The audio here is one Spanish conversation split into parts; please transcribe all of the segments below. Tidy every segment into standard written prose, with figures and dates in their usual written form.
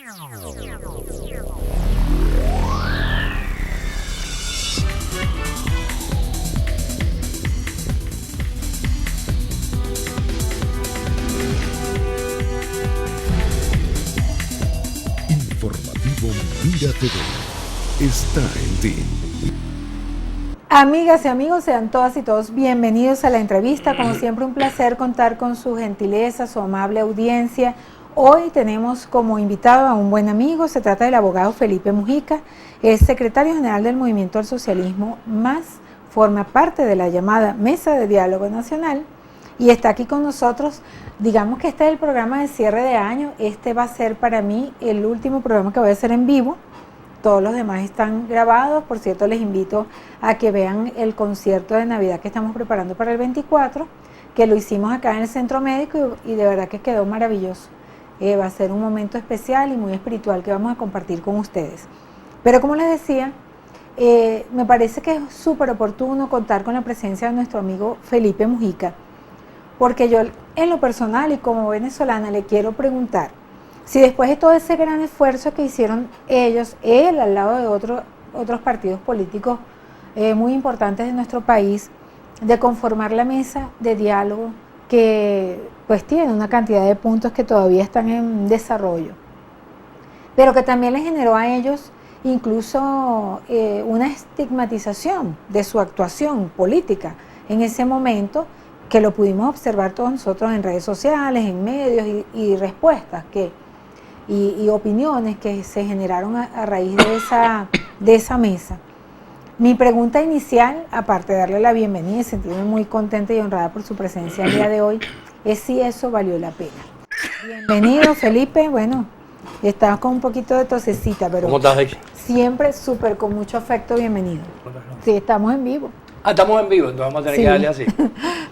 Informativo Mira TV está en ti. Amigas y amigos, sean todas y todos bienvenidos a la entrevista. Como siempre, un placer contar con su gentileza, su amable audiencia. Hoy tenemos como invitado a un buen amigo. Se trata del abogado Felipe Mujica, es secretario general del Movimiento al Socialismo, más forma parte de la llamada Mesa de Diálogo Nacional y está aquí con nosotros. Digamos que este es el programa de cierre de año. Este va a ser para mí el último programa que voy a hacer en vivo. Todos los demás están grabados. Por cierto, les invito a que vean el concierto de Navidad que estamos preparando para el 24, que lo hicimos acá en el Centro Médico y de verdad que quedó maravilloso. Va a ser un momento especial y muy espiritual que vamos a compartir con ustedes. Pero como les decía, me parece que es súper oportuno contar con la presencia de nuestro amigo Felipe Mujica, porque yo en lo personal y como venezolana le quiero preguntar si después de todo ese gran esfuerzo que hicieron ellos, él al lado de otros partidos políticos muy importantes de nuestro país, de conformar la mesa de diálogo que pues tiene una cantidad de puntos que todavía están en desarrollo, pero que también les generó a ellos incluso una estigmatización de su actuación política en ese momento, que lo pudimos observar todos nosotros en redes sociales, en medios y respuestas y opiniones que se generaron a raíz de esa mesa. Mi pregunta inicial, aparte de darle la bienvenida y sentirme muy contenta y honrada por su presencia el día de hoy, es si eso valió la pena. Bienvenido, Felipe. Bueno, estabas con un poquito de tosecita, pero ¿cómo estás, Hechi? Siempre súper con mucho afecto, bienvenido. Sí, estamos en vivo. Ah, estamos en vivo, entonces vamos a tener que darle así.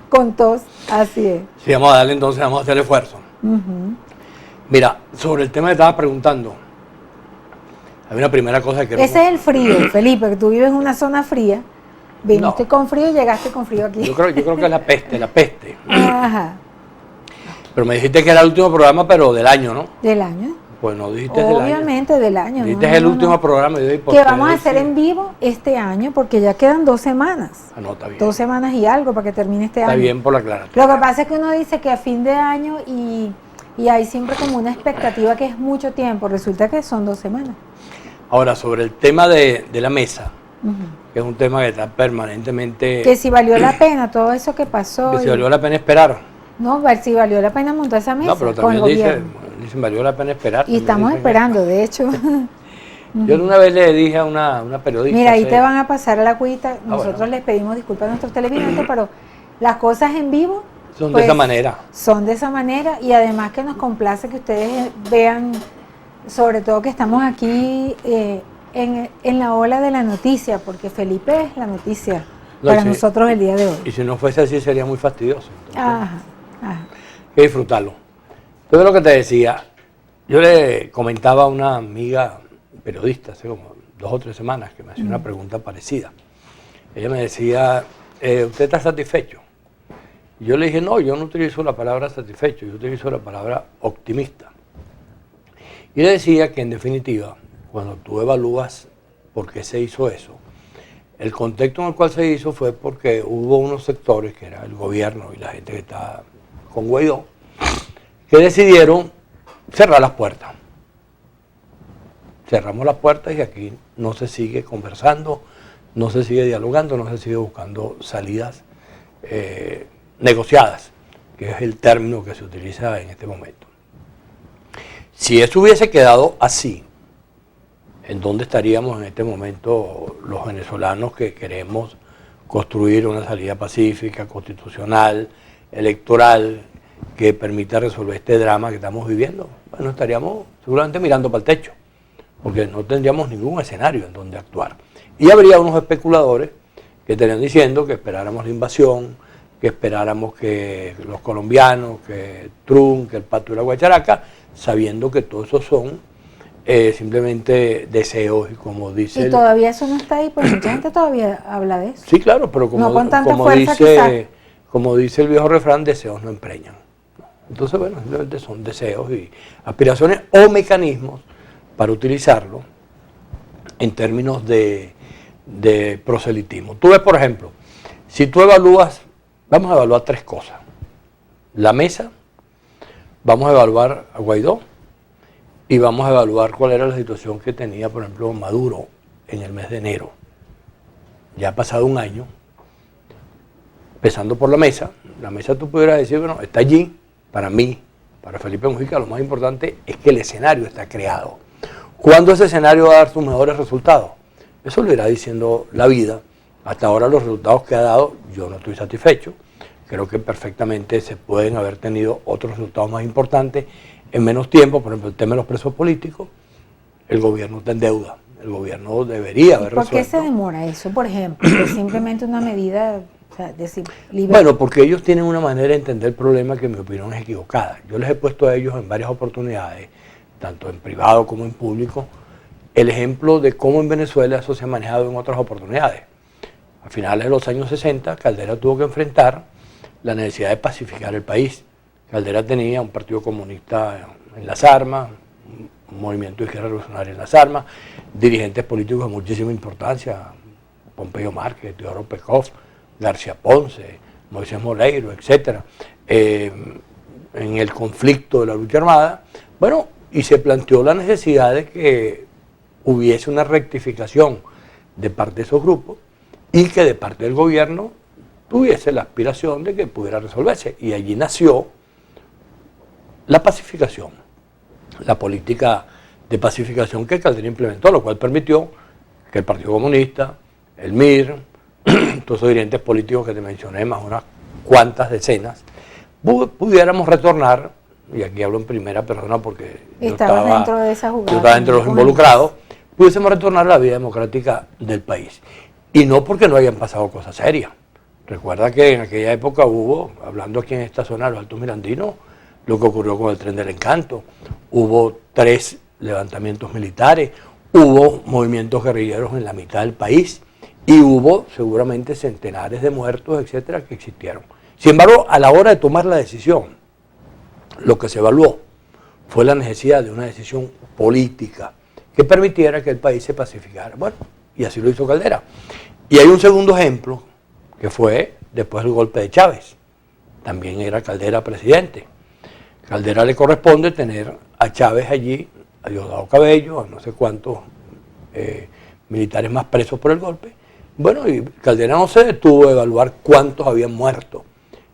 Con tos, así es. Sí, vamos a darle entonces, vamos a hacer el esfuerzo. Mira, sobre el tema que estabas preguntando, hay una primera cosa que quiero... Ese es el frío, Felipe, que tú vives en una zona fría. Viniste con frío y llegaste con frío aquí. Yo creo que es la peste. Ajá. Pero me dijiste que era el último programa, pero del año, ¿no? ¿Del año? Pues no dijiste del año. Obviamente del año. Dijiste el último programa. Y que vamos a hacer en vivo este año, porque ya quedan 2 semanas. Ah, no, está bien. 2 semanas y algo para que termine este año. Está bien por la aclaración. Lo que pasa es que uno dice que a fin de año y hay siempre como una expectativa que es mucho tiempo. Resulta que son 2 semanas. Ahora, sobre el tema de la mesa, que es un tema que está permanentemente... Que si valió la pena todo eso que pasó. Que si valió la pena esperar. No, si valió la pena montar esa mesa. No, pero también dicen valió la pena esperar. Y estamos esperando, de hecho. Yo una vez le dije a una periodista... Mira, ahí te van a pasar a la cuita. Nosotros les pedimos disculpas a nuestros televidentes, pero las cosas en vivo... Son de esa manera. Son de esa manera y además que nos complace que ustedes vean, sobre todo que estamos aquí en la ola de la noticia, porque Felipe es la noticia para nosotros el día de hoy. Y si no fuese así sería muy fastidioso. Entonces, ajá. Hay que disfrutarlo. Entonces lo que te decía, yo le comentaba a una amiga periodista hace como 2 o 3 semanas que me hacía una pregunta parecida. Ella me decía, ¿usted está satisfecho? Y yo le dije, no, yo no utilizo la palabra satisfecho, yo utilizo la palabra optimista. Y le decía que en definitiva, cuando tú evalúas por qué se hizo eso, el contexto en el cual se hizo fue porque hubo unos sectores, que era el gobierno y la gente que está con Guaidó, que decidieron cerrar las puertas. Cerramos las puertas y aquí no se sigue conversando, no se sigue dialogando, no se sigue buscando salidas negociadas, que es el término que se utiliza en este momento. Si eso hubiese quedado así, ¿en dónde estaríamos en este momento los venezolanos que queremos construir una salida pacífica, constitucional, electoral, que permita resolver este drama que estamos viviendo? Bueno, estaríamos seguramente mirando para el techo, porque no tendríamos ningún escenario en donde actuar. Y habría unos especuladores que estarían diciendo que esperáramos la invasión, que esperáramos que los colombianos, que Trump, que el Pacto de la Guacharaca, sabiendo que todo eso son simplemente deseos y como dice... Y todavía eso no está ahí, pues mucha gente todavía habla de eso. Sí, claro, pero como, no con tanta fuerza, como dice el viejo refrán, deseos no empreñan. Entonces, bueno, simplemente son deseos y aspiraciones o mecanismos para utilizarlo en términos de proselitismo. Tú ves, por ejemplo, si tú evalúas, vamos a evaluar tres cosas. La mesa, vamos a evaluar a Guaidó y vamos a evaluar cuál era la situación que tenía, por ejemplo, Maduro en el mes de enero. Ya ha pasado un año, empezando por la mesa tú pudieras decir, bueno, está allí, para mí, para Felipe Mujica, lo más importante es que el escenario está creado. ¿Cuándo ese escenario va a dar sus mejores resultados? Eso lo irá diciendo la vida. Hasta ahora los resultados que ha dado, yo no estoy satisfecho. Creo que perfectamente se pueden haber tenido otros resultados más importantes en menos tiempo. Por ejemplo, el tema de los presos políticos, el gobierno está en deuda. El gobierno debería haber resuelto. ¿Por qué se demora eso, por ejemplo? ¿Es simplemente una medida, o sea, Bueno, porque ellos tienen una manera de entender el problema que en mi opinión es equivocada. Yo les he puesto a ellos en varias oportunidades, tanto en privado como en público, el ejemplo de cómo en Venezuela eso se ha manejado en otras oportunidades. A finales de los años 60, Caldera tuvo que enfrentar la necesidad de pacificar el país. Caldera tenía un partido comunista en las armas, un movimiento de izquierda revolucionaria en las armas, dirigentes políticos de muchísima importancia, Pompeyo Márquez, Teodoro Pekov, García Ponce, Moisés Moreiro, etc. En el conflicto de la lucha armada, bueno, y se planteó la necesidad de que hubiese una rectificación de parte de esos grupos y que de parte del gobierno tuviese la aspiración de que pudiera resolverse. Y allí nació la pacificación, la política de pacificación que Caldera implementó, lo cual permitió que el Partido Comunista, el MIR, todos esos dirigentes políticos que te mencioné, más unas cuantas decenas, pudiéramos retornar, y aquí hablo en primera persona porque yo estaba dentro de esa jugada, yo estaba entre los involucrados, pudiésemos retornar a la vida democrática del país. Y no porque no hayan pasado cosas serias. Recuerda que en aquella época hubo, hablando aquí en esta zona de los Altos Mirandinos, lo que ocurrió con el Tren del Encanto, hubo 3 levantamientos militares, hubo movimientos guerrilleros en la mitad del país y hubo seguramente centenares de muertos, etcétera, que existieron. Sin embargo, a la hora de tomar la decisión, lo que se evaluó fue la necesidad de una decisión política que permitiera que el país se pacificara. Bueno, y así lo hizo Caldera. Y hay un segundo ejemplo, que fue después del golpe de Chávez. También era Caldera presidente. Caldera le corresponde tener a Chávez allí, a Diosdado Cabello, a no sé cuántos militares más presos por el golpe. Bueno, y Caldera no se detuvo a evaluar cuántos habían muerto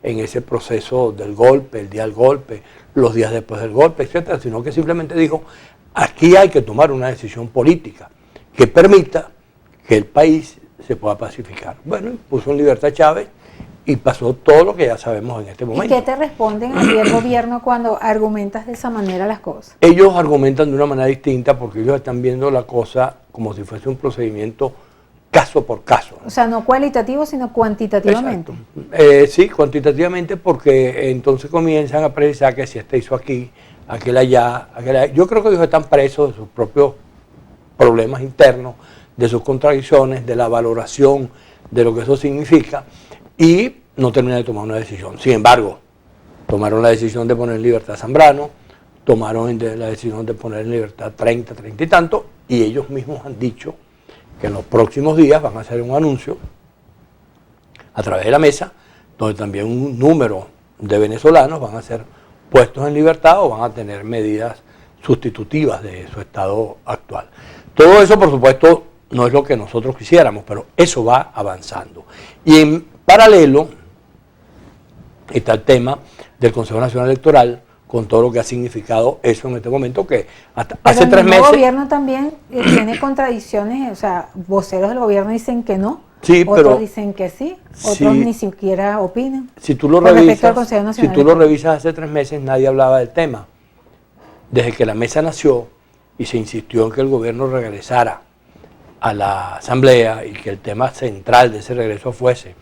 en ese proceso del golpe, el día del golpe, los días después del golpe, etcétera, sino que simplemente dijo, aquí hay que tomar una decisión política que permita que el país se pueda pacificar. Bueno, puso en libertad a Chávez y pasó todo lo que ya sabemos en este momento. ¿Y qué te responden a ti el gobierno cuando argumentas de esa manera las cosas? Ellos argumentan de una manera distinta porque ellos están viendo la cosa como si fuese un procedimiento caso por caso. O sea, no cualitativo, sino cuantitativamente. Sí, cuantitativamente, porque entonces comienzan a precisar que si este hizo aquí, aquel allá. Yo creo que ellos están presos de sus propios problemas internos, de sus contradicciones, de la valoración de lo que eso significa, y no terminan de tomar una decisión. Sin embargo, tomaron la decisión de poner en libertad a Zambrano, tomaron la decisión de poner en libertad 30 y tanto, y ellos mismos han dicho que en los próximos días van a hacer un anuncio a través de la mesa, donde también un número de venezolanos van a ser puestos en libertad o van a tener medidas sustitutivas de su estado actual. Todo eso, por supuesto, no es lo que nosotros quisiéramos, pero eso va avanzando. Y en paralelo está el tema del Consejo Nacional Electoral, con todo lo que ha significado eso en este momento, que hasta hace 3 meses... El gobierno también tiene contradicciones, o sea, voceros del gobierno dicen que no, sí, otros pero, dicen que sí, otros sí, ni siquiera opinan. Si tú lo revisas hace 3 meses, nadie hablaba del tema. Desde que la mesa nació y se insistió en que el gobierno regresara a la asamblea y que el tema central de ese regreso fuese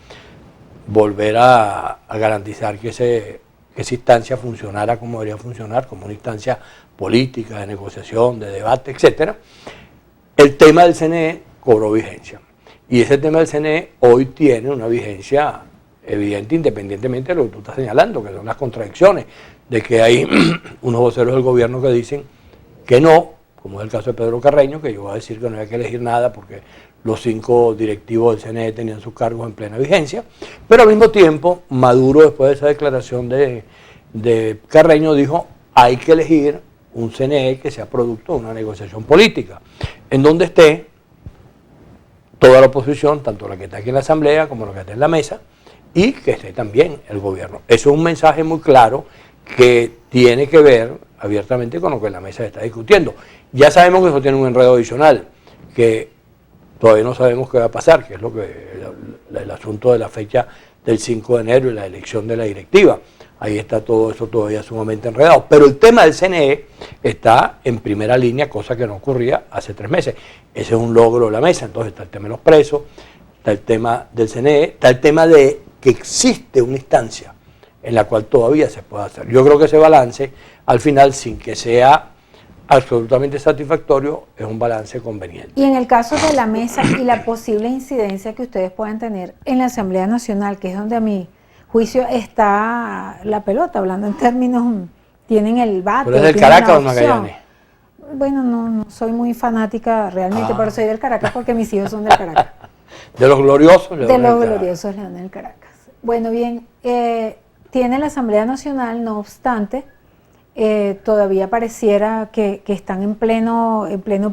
volver a garantizar que esa instancia funcionara como debería funcionar, como una instancia política, de negociación, de debate, etcétera, el tema del CNE cobró vigencia. Y ese tema del CNE hoy tiene una vigencia evidente, independientemente de lo que tú estás señalando, que son las contradicciones, de que hay unos voceros del gobierno que dicen que no, como es el caso de Pedro Carreño, que llegó a decir que no había que elegir nada porque los 5 directivos del CNE tenían sus cargos en plena vigencia, pero al mismo tiempo Maduro, después de esa declaración de Carreño, dijo hay que elegir un CNE que sea producto de una negociación política, en donde esté toda la oposición, tanto la que está aquí en la Asamblea como la que está en la mesa, y que esté también el gobierno. Eso es un mensaje muy claro que tiene que ver abiertamente con lo que la mesa está discutiendo. Ya sabemos que eso tiene un enredo adicional, que todavía no sabemos qué va a pasar, que es lo que el asunto de la fecha del 5 de enero y la elección de la directiva. Ahí está todo eso todavía sumamente enredado. Pero el tema del CNE está en primera línea, cosa que no ocurría hace 3 meses. Ese es un logro de la mesa. Entonces está el tema de los presos, está el tema del CNE, está el tema de que existe una instancia en la cual todavía se puede hacer. Yo creo que ese balance, al final, sin que sea absolutamente satisfactorio, es un balance conveniente. Y en el caso de la mesa y la posible incidencia que ustedes puedan tener en la Asamblea Nacional, que es donde a mi juicio está la pelota, hablando en términos, tienen el bate. ¿Pero es del Caracas o Magallanes? Bueno, no soy muy fanática realmente, pero soy del Caracas porque mis hijos son del Caracas. De los gloriosos Leones de los gloriosos Leones del Caracas. Bueno, bien, tiene la Asamblea Nacional, no obstante, todavía pareciera que están en pleno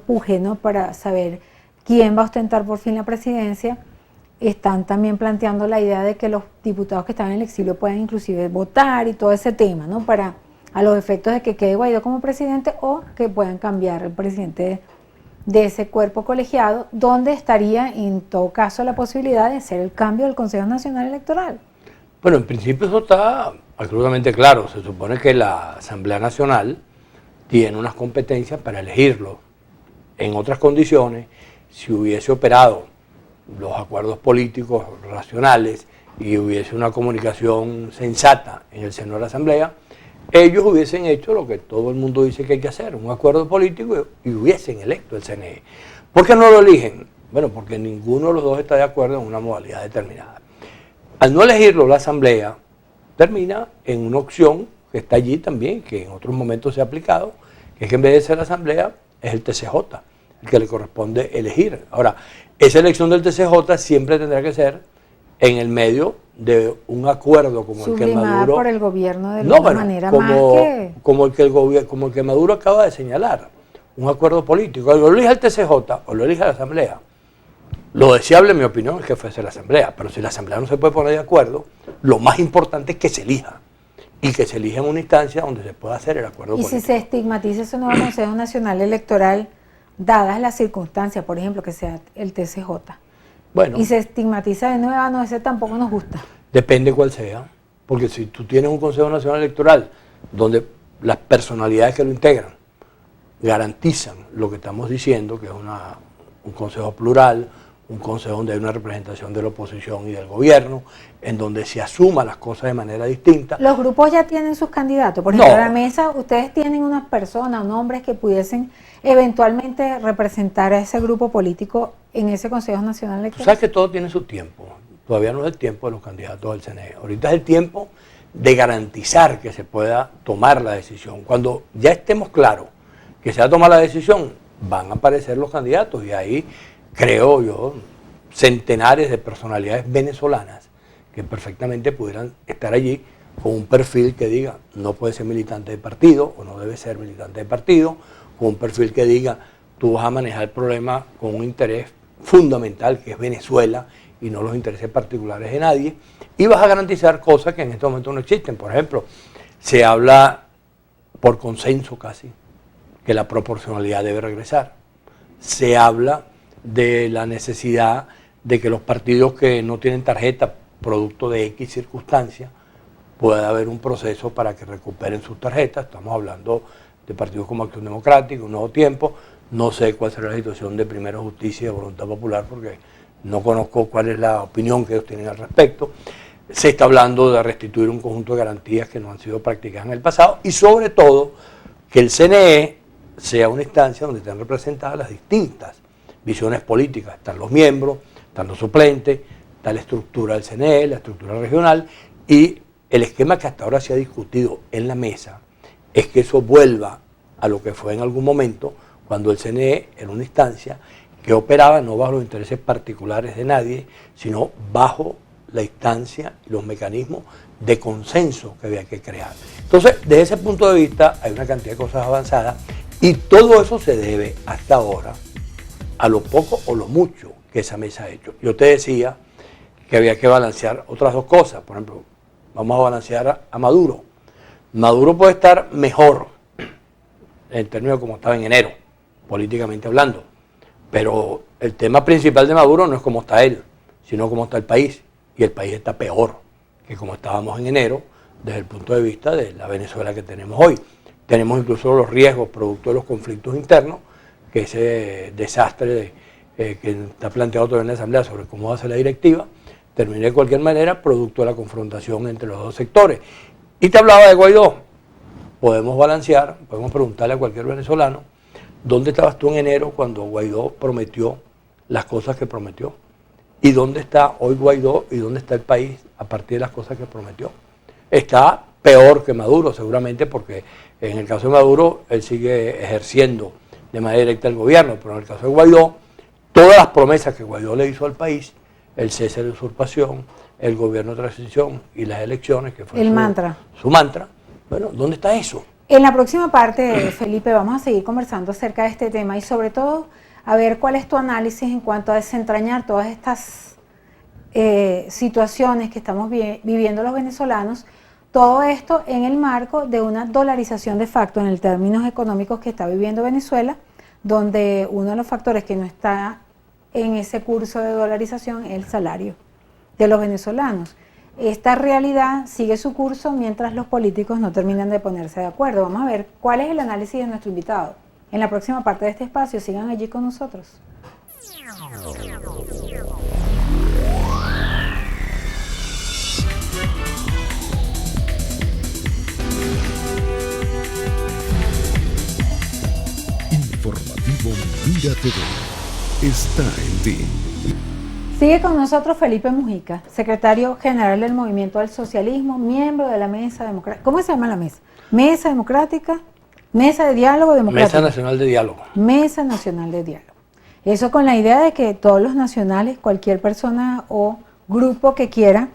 puje, ¿no?, para saber quién va a ostentar por fin la presidencia. Están también planteando la idea de que los diputados que están en el exilio puedan inclusive votar y todo ese tema, ¿no?, para a los efectos de que quede Guaidó como presidente o que puedan cambiar el presidente de ese cuerpo colegiado, donde estaría en todo caso la posibilidad de hacer el cambio del Consejo Nacional Electoral. Bueno, en principio eso está absolutamente claro. Se supone que la Asamblea Nacional tiene unas competencias para elegirlo. En otras condiciones, si hubiese operado los acuerdos políticos racionales y hubiese una comunicación sensata en el seno de la Asamblea, ellos hubiesen hecho lo que todo el mundo dice que hay que hacer, un acuerdo político, y hubiesen electo el CNE. ¿Por qué no lo eligen? Bueno, porque ninguno de los dos está de acuerdo en una modalidad determinada. Al no elegirlo la Asamblea, termina en una opción que está allí también, que en otros momentos se ha aplicado, que es que en vez de ser la Asamblea, es el TCJ, el que le corresponde elegir. Ahora, esa elección del TCJ siempre tendrá que ser en el medio de un acuerdo como el que Maduro, por el gobierno de alguna manera como el que Maduro acaba de señalar, un acuerdo político. Lo elija el TCJ o lo elija la Asamblea. Lo deseable, en mi opinión, es que fuese la Asamblea, pero si la Asamblea no se puede poner de acuerdo, lo más importante es que se elija, y que se elija en una instancia donde se pueda hacer el acuerdo político. Y si se estigmatiza ese nuevo Consejo Nacional Electoral, dadas las circunstancias, por ejemplo, que sea el TCJ, bueno, y se estigmatiza de nuevo, no, ese tampoco nos gusta. Depende cuál sea, porque si tú tienes un Consejo Nacional Electoral donde las personalidades que lo integran garantizan lo que estamos diciendo, que es un consejo plural, un consejo donde hay una representación de la oposición y del gobierno, en donde se asuma las cosas de manera distinta. Los grupos ya tienen sus candidatos. Por ejemplo, en la mesa, ustedes tienen unas personas, nombres que pudiesen eventualmente representar a ese grupo político en ese Consejo Nacional Electoral. Tú sabes que todo tiene su tiempo. Todavía no es el tiempo de los candidatos del CNE. Ahorita es el tiempo de garantizar que se pueda tomar la decisión. Cuando ya estemos claros que se va a tomar la decisión, van a aparecer los candidatos, y ahí creo yo centenares de personalidades venezolanas que perfectamente pudieran estar allí con un perfil que diga no puede ser militante de partido o no debe ser militante de partido, con un perfil que diga tú vas a manejar el problema con un interés fundamental que es Venezuela y no los intereses particulares de nadie, y vas a garantizar cosas que en este momento no existen. Por ejemplo, se habla por consenso casi que la proporcionalidad debe regresar. Se habla de la necesidad de que los partidos que no tienen tarjeta producto de X circunstancia, pueda haber un proceso para que recuperen sus tarjetas. Estamos hablando de partidos como Acción Democrática, Un Nuevo Tiempo. No sé cuál será la situación de Primero Justicia y de Voluntad Popular, porque no conozco cuál es la opinión que ellos tienen al respecto. Se está hablando de restituir un conjunto de garantías que no han sido practicadas en el pasado, y sobre todo que el CNE sea una instancia donde estén representadas las distintas visiones políticas. Están los miembros, están los suplentes, está la estructura del CNE, la estructura regional, y el esquema que hasta ahora se ha discutido en la mesa es que eso vuelva a lo que fue en algún momento cuando el CNE era una instancia que operaba no bajo los intereses particulares de nadie, sino bajo la instancia y los mecanismos de consenso que había que crear. Entonces, desde ese punto de vista, hay una cantidad de cosas avanzadas y todo eso se debe hasta ahora a lo poco o lo mucho que esa mesa ha hecho. Yo te decía que había que balancear otras dos cosas. Por ejemplo, vamos a balancear a Maduro. Maduro puede estar mejor en términos de como estaba en enero, políticamente hablando, pero el tema principal de Maduro no es cómo está él, sino cómo está el país, y el país está peor que como estábamos en enero desde el punto de vista de la Venezuela que tenemos hoy. Tenemos incluso los riesgos producto de los conflictos internos, que ese desastre que está planteado todavía en la Asamblea sobre cómo va a ser la directiva, termine de cualquier manera producto de la confrontación entre los dos sectores. Y te hablaba de Guaidó. Podemos balancear, podemos preguntarle a cualquier venezolano, ¿dónde estabas tú en enero cuando Guaidó prometió las cosas que prometió? ¿Y dónde está hoy Guaidó y dónde está el país a partir de las cosas que prometió? Está peor que Maduro, seguramente, porque en el caso de Maduro, él sigue ejerciendo de manera directa el gobierno, pero en el caso de Guaidó, todas las promesas que Guaidó le hizo al país, el cese de usurpación, el gobierno de transición y las elecciones, que fue su mantra, bueno, ¿dónde está eso? En la próxima parte, Felipe, vamos a seguir conversando acerca de este tema y sobre todo a ver cuál es tu análisis en cuanto a desentrañar todas estas situaciones que estamos viviendo los venezolanos, todo esto en el marco de una dolarización de facto en el términos económicos que está viviendo Venezuela, donde uno de los factores que no está en ese curso de dolarización es el salario de los venezolanos. Esta realidad sigue su curso mientras los políticos no terminan de ponerse de acuerdo. Vamos a ver cuál es el análisis de nuestro invitado. En la próxima parte de este espacio, sigan allí con nosotros. Informativo Mira TV está en ti. Sigue con nosotros Felipe Mujica, secretario general del Movimiento del Socialismo, miembro de la Mesa Democrática. ¿Cómo se llama la mesa? Mesa Democrática, Mesa de Diálogo Democrático. Mesa Nacional de Diálogo. Mesa Nacional de Diálogo. Eso con la idea de que todos los nacionales, cualquier persona o grupo que quiera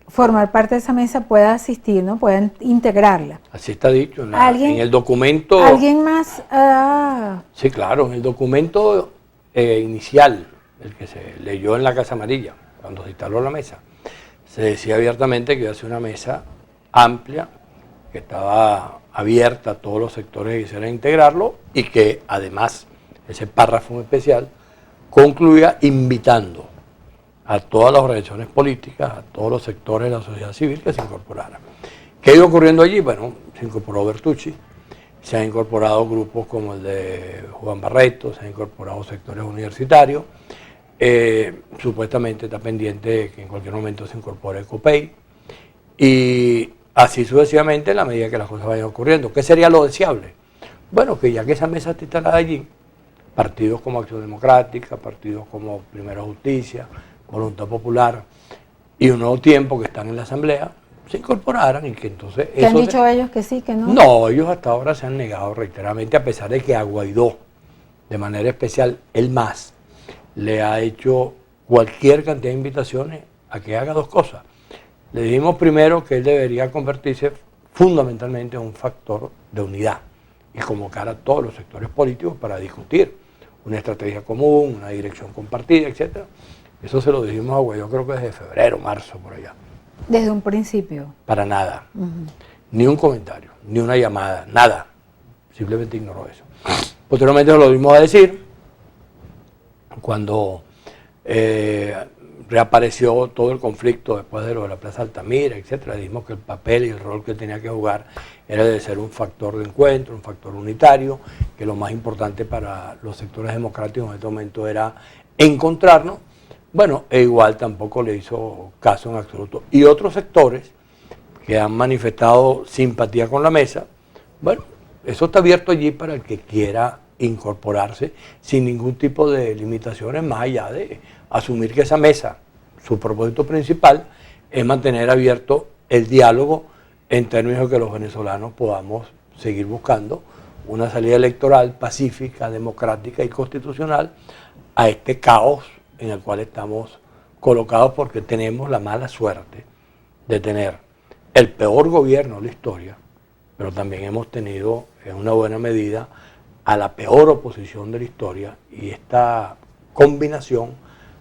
formar parte de esa mesa pueda asistir, ¿no? Puedan integrarla. Así está dicho en el documento. ¿Alguien más? Sí, claro, en el documento inicial, el que se leyó en la Casa Amarilla, cuando se instaló la mesa, se decía abiertamente que iba a ser una mesa amplia, que estaba abierta a todos los sectores que quisieran integrarlo y que además ese párrafo en especial concluía invitando a todas las organizaciones políticas, a todos los sectores de la sociedad civil que se incorporaran. ¿Qué ha ido ocurriendo allí? Bueno, se incorporó Bertucci, se han incorporado grupos como el de Juan Barreto, se han incorporado sectores universitarios, supuestamente está pendiente que en cualquier momento se incorpore el COPEI, y así sucesivamente en la medida que las cosas vayan ocurriendo. ¿Qué sería lo deseable? Bueno, que ya que esa mesa está instalada allí, partidos como Acción Democrática, partidos como Primera Justicia, Voluntad Popular y Un Nuevo Tiempo que están en la Asamblea, se incorporaran y que entonces... ¿Qué han dicho ellos que sí, que no? No, ellos hasta ahora se han negado reiteradamente, a pesar de que a Guaidó, de manera especial, el MAS, le ha hecho cualquier cantidad de invitaciones a que haga dos cosas. Le dijimos primero que él debería convertirse fundamentalmente en un factor de unidad y convocar a todos los sectores políticos para discutir una estrategia común, una dirección compartida, etc. Eso se lo dijimos a Guaidó creo que desde febrero, marzo, por allá. Desde un principio. Para nada. Ni un comentario, ni una llamada, nada. Simplemente ignoró eso. Posteriormente nos lo dimos a decir cuando reapareció todo el conflicto después de lo de la Plaza Altamira, etcétera. Dijimos que el papel y el rol que tenía que jugar era de ser un factor de encuentro, un factor unitario, que lo más importante para los sectores democráticos en este momento era encontrarnos. Bueno, e igual tampoco le hizo caso en absoluto. Y otros sectores que han manifestado simpatía con la mesa, bueno, eso está abierto allí para el que quiera incorporarse sin ningún tipo de limitaciones, más allá de asumir que esa mesa, su propósito principal es mantener abierto el diálogo en términos de que los venezolanos podamos seguir buscando una salida electoral pacífica, democrática y constitucional a este caos en el cual estamos colocados, porque tenemos la mala suerte de tener el peor gobierno de la historia, pero también hemos tenido en una buena medida a la peor oposición de la historia, y esta combinación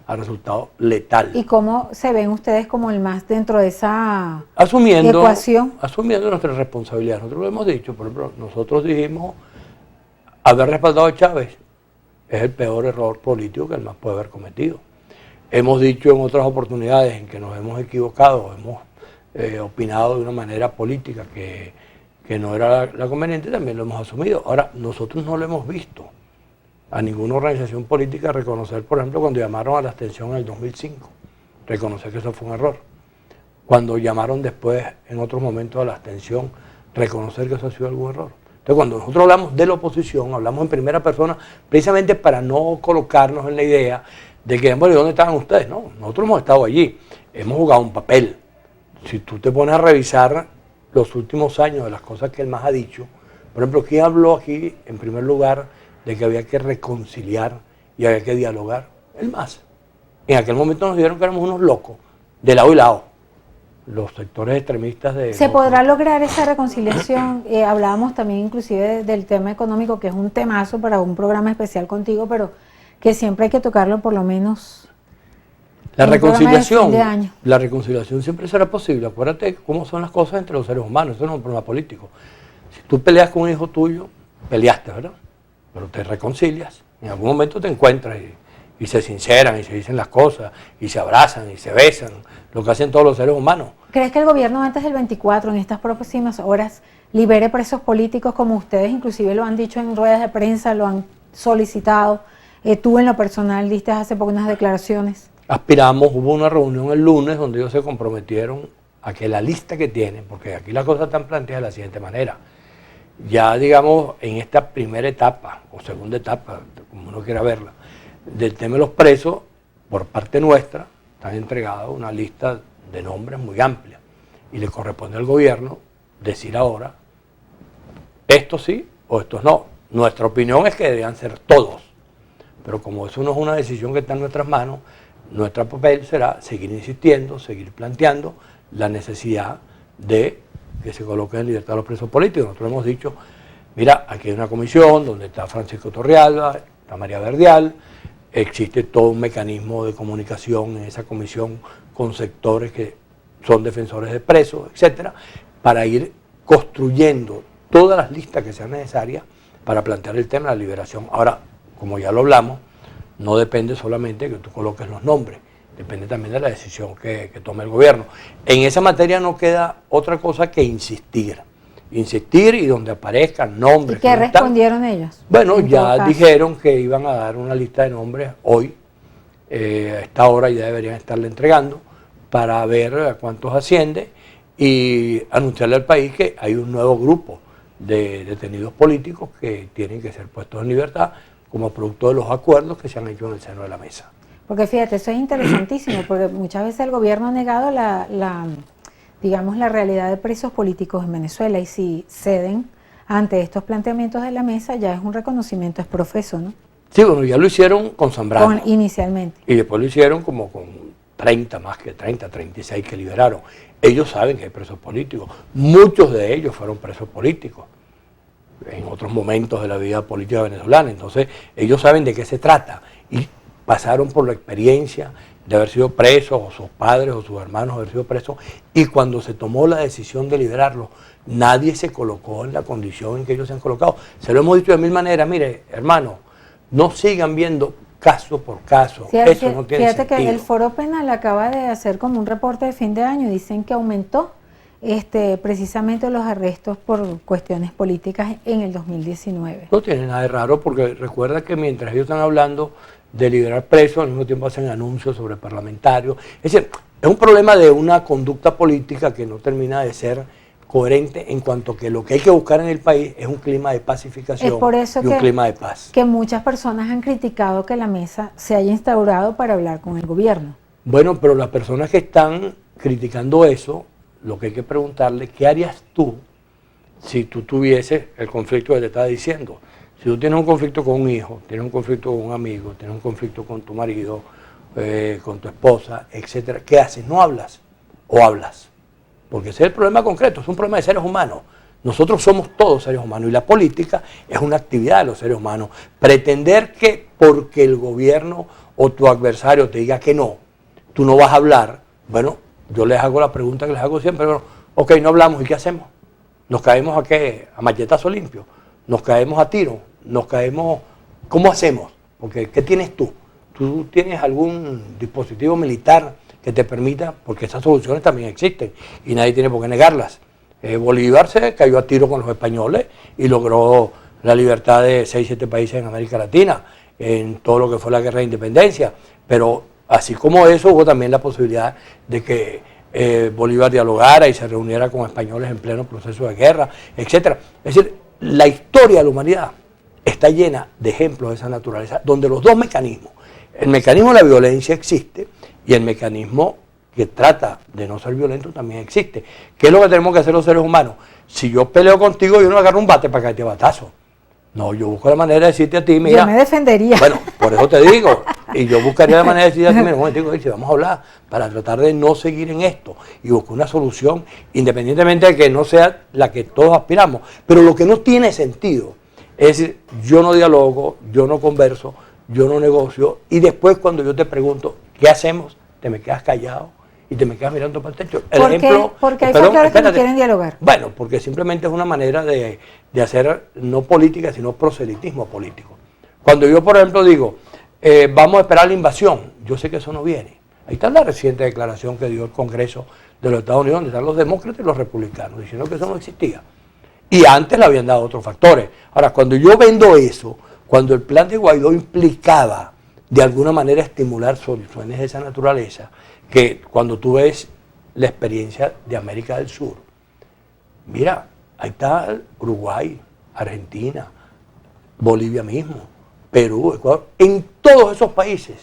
ha resultado letal. ¿Y cómo se ven ustedes como el más dentro de esa Asumiendo nuestra responsabilidad. Nosotros lo hemos dicho, por ejemplo, nosotros dijimos haber respaldado a Chávez es el peor error político que él más puede haber cometido. Hemos dicho en otras oportunidades en que nos hemos equivocado, hemos opinado de una manera política que no era la conveniente, también lo hemos asumido. Ahora, nosotros no lo hemos visto a ninguna organización política reconocer, por ejemplo, cuando llamaron a la abstención en el 2005, reconocer que eso fue un error. Cuando llamaron después, en otros momentos, a la abstención, reconocer que eso ha sido algún error. Entonces, cuando nosotros hablamos de la oposición, hablamos en primera persona, precisamente para no colocarnos en la idea de que, bueno, ¿y dónde estaban ustedes? No, nosotros hemos estado allí, hemos jugado un papel. Si tú te pones a revisar los últimos años de las cosas que él más ha dicho, por ejemplo, ¿quién habló aquí, en primer lugar, de que había que reconciliar y había que dialogar? El MAS. En aquel momento nos dijeron que éramos unos locos, de lado y lado, los sectores extremistas de... ¿Se podrá lograr esa reconciliación? Hablábamos también inclusive del tema económico, que es un temazo para un programa especial contigo, pero que siempre hay que tocarlo por lo menos... La reconciliación siempre será posible. Acuérdate cómo son las cosas entre los seres humanos, eso no es un problema político. Si tú peleas con un hijo tuyo, peleaste, ¿verdad? Pero te reconcilias, en algún momento te encuentras y se sinceran y se dicen las cosas y se abrazan y se besan, lo que hacen todos los seres humanos. ¿Crees que el gobierno antes del 24, en estas próximas horas, libere presos políticos, como ustedes inclusive lo han dicho en ruedas de prensa, lo han solicitado? Tú en lo personal diste hace poco unas declaraciones. Aspiramos, hubo una reunión el lunes donde ellos se comprometieron a que la lista que tienen, porque aquí las cosas están planteadas de la siguiente manera: ya digamos en esta primera etapa o segunda etapa, como uno quiera verla, del tema de los presos, por parte nuestra, están entregados una lista de nombres muy amplia y le corresponde al gobierno decir ahora, estos sí o estos no. Nuestra opinión es que deberían ser todos, pero como eso no es una decisión que está en nuestras manos, nuestro papel será seguir insistiendo, seguir planteando la necesidad de que se coloquen en libertad a los presos políticos. Nosotros hemos dicho, mira, aquí hay una comisión donde está Francisco Torrealba, está María Verdial, existe todo un mecanismo de comunicación en esa comisión con sectores que son defensores de presos, etcétera, para ir construyendo todas las listas que sean necesarias para plantear el tema de la liberación. Ahora, como ya lo hablamos, no depende solamente de que tú coloques los nombres, depende también de la decisión que tome el gobierno. En esa materia no queda otra cosa que insistir y donde aparezcan nombres. ¿Y qué respondieron ellos? Bueno, ya dijeron que iban a dar una lista de nombres hoy, a esta hora ya deberían estarle entregando para ver a cuántos asciende y anunciarle al país que hay un nuevo grupo de detenidos políticos que tienen que ser puestos en libertad como producto de los acuerdos que se han hecho en el seno de la mesa. Porque fíjate, eso es interesantísimo, porque muchas veces el gobierno ha negado digamos, la realidad de presos políticos en Venezuela, y si ceden ante estos planteamientos de la mesa, ya es un reconocimiento, es profeso, ¿no? Sí, bueno, ya lo hicieron con Zambrano. Inicialmente. Y después lo hicieron como con 30, más que 30, 36 que liberaron. Ellos saben que hay presos políticos. Muchos de ellos fueron presos políticos en otros momentos de la vida política venezolana. Entonces, ellos saben de qué se trata y pasaron por la experiencia de haber sido presos, o sus padres o sus hermanos haber sido presos, y cuando se tomó la decisión de liberarlos, nadie se colocó en la condición en que ellos se han colocado. Se lo hemos dicho de mil maneras: mire, hermano, no sigan viendo caso por caso, sí, eso no tiene fíjate sentido. Que el Foro Penal acaba de hacer como un reporte de fin de año y dicen que aumentó precisamente los arrestos por cuestiones políticas en el 2019. No tiene nada de raro, porque recuerda que mientras ellos están hablando de liberar presos, al mismo tiempo hacen anuncios sobre parlamentarios. Es decir, es un problema de una conducta política que no termina de ser coherente, en cuanto que lo que hay que buscar en el país es un clima de pacificación y un clima de paz. Que muchas personas han criticado que la mesa se haya instaurado para hablar con el gobierno. Bueno, pero las personas que están criticando eso, lo que hay que preguntarle, ¿qué harías tú si tú tuvieses el conflicto que te estaba diciendo. Si tú tienes un conflicto con un hijo, tienes un conflicto con un amigo, tienes un conflicto con tu marido, con tu esposa, etcétera, ¿qué haces? ¿No hablas o hablas? Porque ese es el problema concreto, es un problema de seres humanos. Nosotros somos todos seres humanos y la política es una actividad de los seres humanos. Pretender que porque el gobierno o tu adversario te diga que no, tú no vas a hablar, bueno, yo les hago la pregunta que les hago siempre, bueno, ok, no hablamos, ¿y qué hacemos? ¿Nos caemos a qué? ¿A machetazo limpio? ¿Nos caemos a tiro? ¿Nos caemos? ¿Cómo hacemos? Porque, ¿qué tienes tú? ¿Tú tienes algún dispositivo militar que te permita? Porque esas soluciones también existen y nadie tiene por qué negarlas. Bolívar se cayó a tiro con los españoles y logró la libertad de 6-7 países en América Latina, en todo lo que fue la guerra de independencia. Pero así como eso, hubo también la posibilidad de que Bolívar dialogara y se reuniera con españoles en pleno proceso de guerra, etc. Es decir, la historia de la humanidad está llena de ejemplos de esa naturaleza, donde los dos mecanismos, el mecanismo de la violencia existe y el mecanismo que trata de no ser violento también existe. ¿Qué es lo que tenemos que hacer los seres humanos? Si yo peleo contigo, yo no agarro un bate para caerte batazo. No, yo busco la manera de decirte a ti, mira... Yo me defendería. Bueno, por eso te digo, y yo buscaría la manera de decirte a ti, mira, un momentico, si vamos a hablar, para tratar de no seguir en esto, y buscar una solución, independientemente de que no sea la que todos aspiramos. Pero lo que no tiene sentido es decir, yo no dialogo, yo no converso, yo no negocio, y después cuando yo te pregunto, ¿qué hacemos? Te me quedas callado y te me quedas mirando para el techo. Porque hay factores que no quieren dialogar. Bueno, porque simplemente es una manera de hacer no política, sino proselitismo político. Cuando yo, por ejemplo, digo, vamos a esperar la invasión, yo sé que eso no viene. Ahí está la reciente declaración que dio el Congreso de los Estados Unidos, donde están los demócratas y los republicanos, diciendo que eso no existía. Y antes le habían dado otros factores. Ahora, cuando yo vendo eso, cuando el plan de Guaidó implicaba de alguna manera estimular soluciones de esa naturaleza, que cuando tú ves la experiencia de América del Sur, mira, ahí está Uruguay, Argentina, Bolivia mismo, Perú, Ecuador, en todos esos países,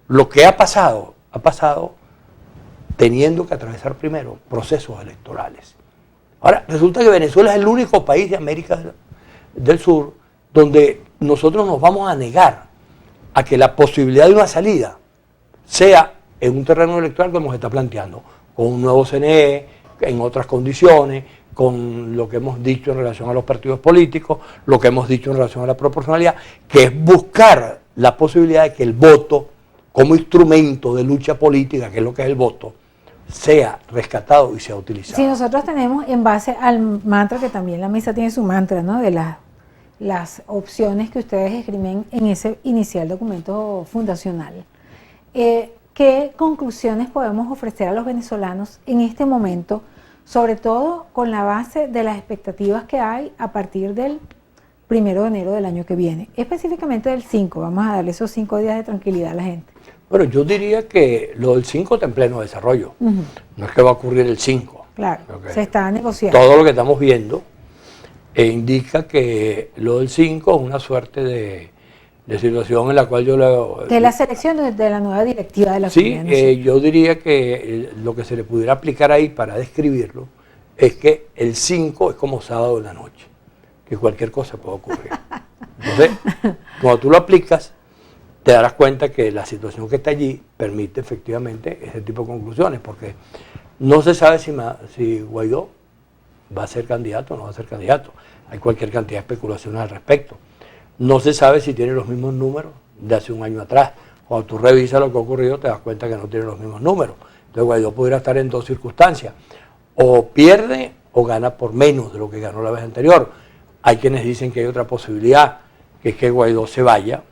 lo que ha pasado teniendo que atravesar primero procesos electorales. Ahora, resulta que Venezuela es el único país de América del Sur donde nosotros nos vamos a negar a que la posibilidad de una salida sea en un terreno electoral como se está planteando, con un nuevo CNE, en otras condiciones, con lo que hemos dicho en relación a los partidos políticos, lo que hemos dicho en relación a la proporcionalidad, que es buscar la posibilidad de que el voto, como instrumento de lucha política, que es lo que es el voto, sea rescatado y sea utilizado. Si nosotros tenemos, en base al mantra, que también la mesa tiene su mantra, ¿no?, de las opciones que ustedes escriben en ese inicial documento fundacional, ¿qué conclusiones podemos ofrecer a los venezolanos en este momento, sobre todo con la base de las expectativas que hay a partir del 1 de enero del año que viene? Específicamente del 5, vamos a darle esos 5 días de tranquilidad a la gente. Bueno, yo diría que lo del 5 está en pleno desarrollo. No es que va a ocurrir el 5. Claro, se está negociando. Todo lo que estamos viendo indica que lo del 5 es una suerte de situación en la cual yo le... Que es la selección de la nueva directiva de la Sí, yo diría que lo que se le pudiera aplicar ahí para describirlo es que el 5 es como sábado en la noche, que cualquier cosa puede ocurrir. Entonces, cuando tú lo aplicas, te darás cuenta que la situación que está allí permite efectivamente ese tipo de conclusiones, porque no se sabe si Guaidó va a ser candidato o no va a ser candidato. Hay cualquier cantidad de especulaciones al respecto. No se sabe si tiene los mismos números de hace un año atrás. Cuando tú revisas lo que ha ocurrido, te das cuenta que no tiene los mismos números. Entonces Guaidó pudiera estar en dos circunstancias. O pierde o gana por menos de lo que ganó la vez anterior. Hay quienes dicen que hay otra posibilidad, que es que Guaidó se vaya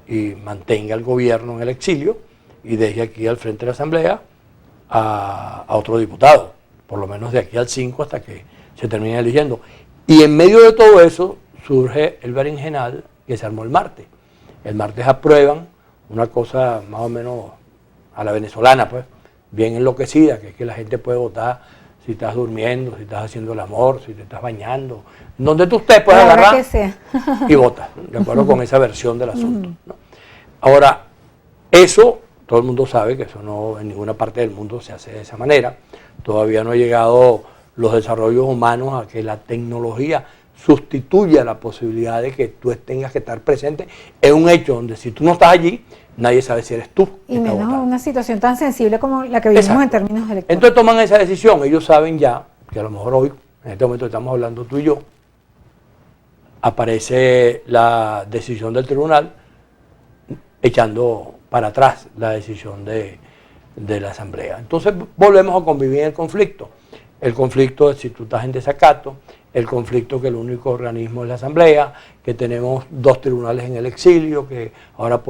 y mantenga el gobierno en el exilio y deje aquí al frente de la Asamblea a otro diputado, por lo menos de aquí al 5 hasta que se termine eligiendo. Y en medio de todo eso surge el berenjenal que se armó el martes. El martes aprueban una cosa más o menos a la venezolana, pues, bien enloquecida, que es que la gente puede votar si estás durmiendo, si estás haciendo el amor, si te estás bañando, donde tú estés puedes agarrar y votas, de acuerdo con esa versión del asunto, ¿no? Ahora, eso, todo el mundo sabe que eso no en ninguna parte del mundo se hace de esa manera. Todavía no ha llegado los desarrollos humanos a que la tecnología sustituya la posibilidad de que tú tengas que estar presente en un hecho donde si tú no estás allí, nadie sabe si eres tú. Y menos una situación tan sensible como la que vivimos en términos electorales. Entonces toman esa decisión, ellos saben ya que a lo mejor hoy, en este momento estamos hablando tú y yo, aparece la decisión del tribunal echando para atrás la decisión de la Asamblea. Entonces volvemos a convivir en el conflicto. El conflicto es si tú estás en desacato, el conflicto que el único organismo es la Asamblea, que tenemos 2 tribunales en el exilio, que ahora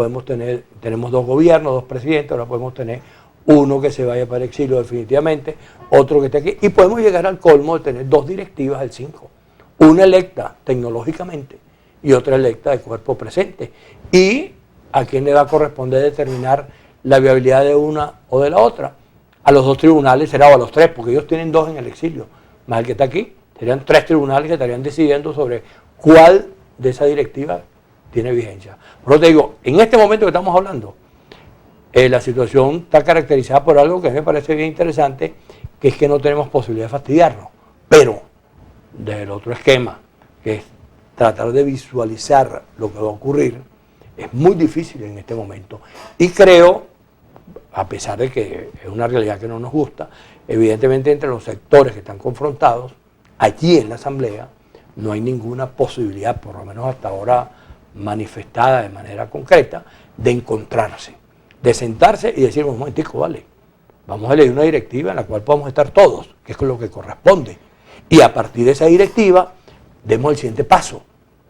tenemos 2 gobiernos, 2 presidentes, ahora podemos tener uno que se vaya para el exilio definitivamente, otro que esté aquí, y podemos llegar al colmo de tener 2 directivas del 5, una electa tecnológicamente y otra electa de cuerpo presente. ¿Y a quién le va a corresponder determinar la viabilidad de una o de la otra? A los 2 tribunales será, o a los 3, porque ellos tienen 2 en el exilio, más el que está aquí. Serían 3 tribunales que estarían decidiendo sobre cuál de esa directiva tiene vigencia. Por eso te digo, en este momento que estamos hablando, la situación está caracterizada por algo que me parece bien interesante, que es que no tenemos posibilidad de fastidiarnos. Pero, desde el otro esquema, que es tratar de visualizar lo que va a ocurrir, es muy difícil en este momento. Y creo, a pesar de que es una realidad que no nos gusta, evidentemente entre los sectores que están confrontados, allí en la Asamblea no hay ninguna posibilidad, por lo menos hasta ahora manifestada de manera concreta, de encontrarse, de sentarse y decir, un momentico, vale, vamos a elegir una directiva en la cual podamos estar todos, que es lo que corresponde. Y a partir de esa directiva, demos el siguiente paso,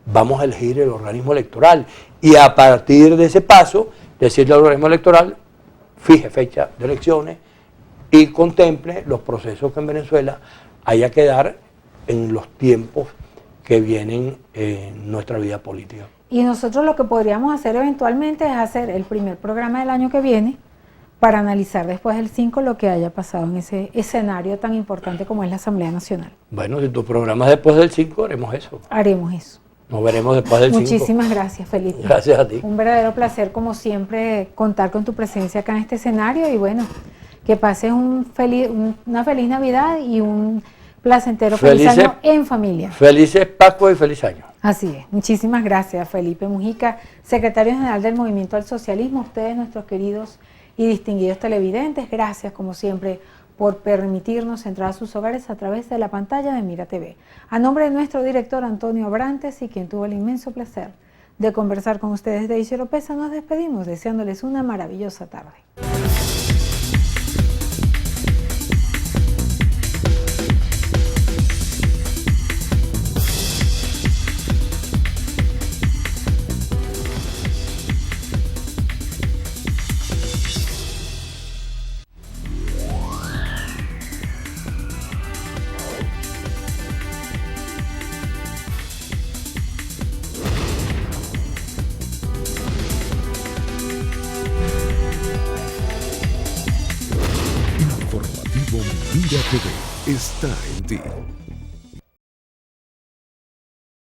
vamos a elegir el organismo electoral. Y a partir de ese paso, decirle al organismo electoral, fije fecha de elecciones y contemple los procesos que en Venezuela haya que dar en los tiempos que vienen en nuestra vida política. Y nosotros lo que podríamos hacer eventualmente es hacer el primer programa del año que viene para analizar después del 5 lo que haya pasado en ese escenario tan importante como es la Asamblea Nacional. Bueno, si tu programa es después del 5, haremos eso. Haremos eso. Nos veremos después del 5. Muchísimas gracias, Felipe. Gracias a ti. Un verdadero placer, como siempre, contar con tu presencia acá en este escenario y bueno, que pases una feliz Navidad y un placentero feliz año en familia. Felices Pascua y feliz año. Así es. Muchísimas gracias, Felipe Mujica, secretario general del Movimiento al Socialismo. Ustedes, nuestros queridos y distinguidos televidentes, gracias como siempre por permitirnos entrar a sus hogares a través de la pantalla de Mira TV. A nombre de nuestro director Antonio Abrantes y quien tuvo el inmenso placer de conversar con ustedes de Daisy Oropesa, nos despedimos deseándoles una maravillosa tarde. Mira TV está en ti.